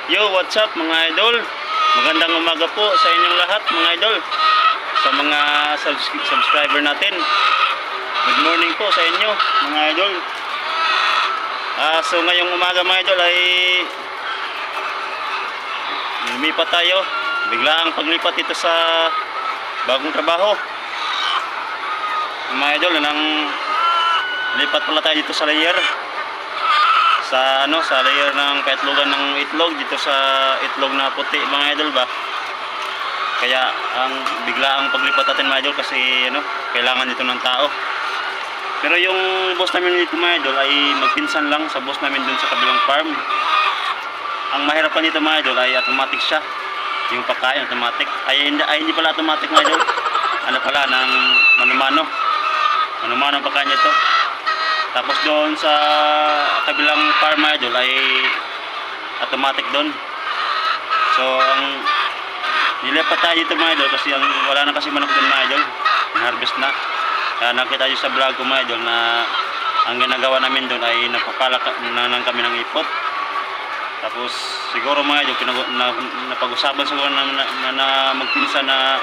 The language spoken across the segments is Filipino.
Yo, what's up mga idol? Magandang umaga po sa inyong lahat mga idol. Sa mga subscriber natin. Good morning po sa inyo mga idol. So ngayong umaga mga idol ay lumipat tayo. Biglaang paglipat dito sa bagong trabaho. Mga idol, lipat pala tayo dito sa layer. Sa layer ng paitlogan ng itlog dito sa itlog na puti mga idol ba. Kaya biglaang paglipat natin mga idol kasi kailangan dito ng tao. Pero yung boss namin dito mga idol ay magpinsan lang sa boss namin dun sa kabilang farm. Ang mahirap pa dito mga idol ay automatic siya. Yung pagkain automatic. Ay hindi pala automatic mga idol. Ano pala ng mano-mano. Mano-mano ang pagkain nito. Tapos doon sa kabilang farm mga idol ay automatic doon. So nilipat tayo dito mga idol kasi wala na kasi manok doon mga idol. Harvest na. Kaya nakita nyo sa vlog ko mga idol na ang ginagawa namin doon ay napapala na kami ng ipot. Tapos siguro mga idol napag-usapan siguro na magpinsa na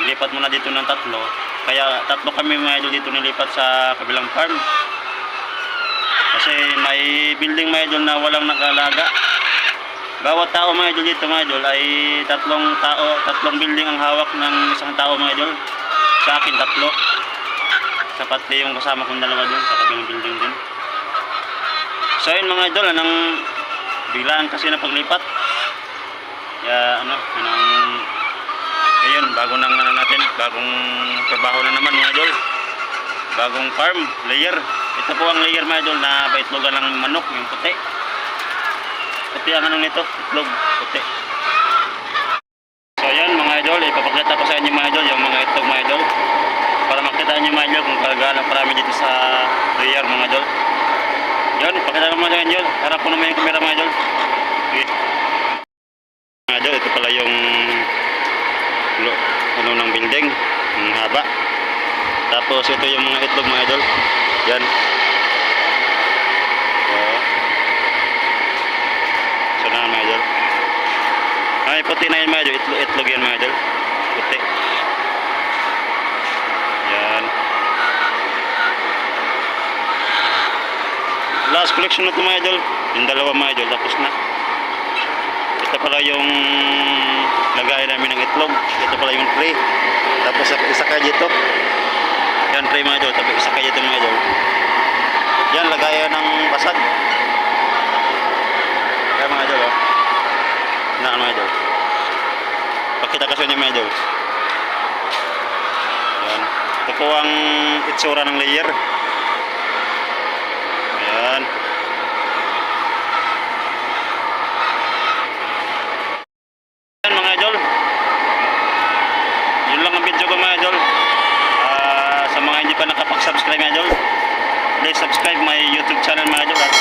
nilipat muna dito ng tatlo. Kaya tatlo kami mga idol dito nilipat sa kabilang farm. Kasi may building mga idol na walang nag-alaga. Bawat tao mga idol dito mga idol ay tatlong building ang hawak ng isang tao mga idol. Sa akin tatlo. Sapat yung kasama kong dalawa dun sa kabilang building din. So yun mga idol, biglaan kasi na paglipat. Kaya ayun, bagong trabaho na naman mga idol. Bagong farm, layer. Ito po ang layer mga idol na paitlogan ng manok, yung puti. Puti ang nito, itlog, puti. So yan mga idol, ipapakita ko sa inyo mga idol, yung mga itlog mga idol. Para makita nyo mga idol kung talaga parami dito sa layer mga idol. Yan, ipakita ko mga idol. Harap ko naman yung camera mga idol. Okay. Mga idol, ito pala yung ng building, ang haba. Tapos ito yung mga itlog mga idol. Yan. So na mga idol. Ay puti na yun mga idol. Itlog yan mga idol. Puti. Yan. Last collection na ito mga idol. Yung dalawa mga idol. Tapos na. Ito pala yung lagay namin ng itlog. Ito pala yung tray. Tapos isa kayo dito. Yan tray mga idol. Tapos isa kayo dito mga idol. Yan lagayan ng basag. Yan mga idol. Na mga idol. Pakita kasi niya mga idol. Yan. Ito po ang itsura ng layer. Yan. Subscribe mga idol. Please subscribe my YouTube channel mga idol at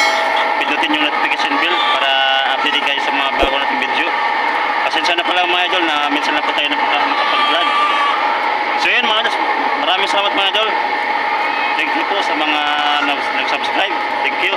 pindutin yung notification bell para update kayo sa mga bago nating video. Pasensya na pala mga idol na minsan na po tayo nakapag-vlog. So yun mga idol, maraming salamat mga idol. Thank you po sa mga nag-subscribe. Thank you.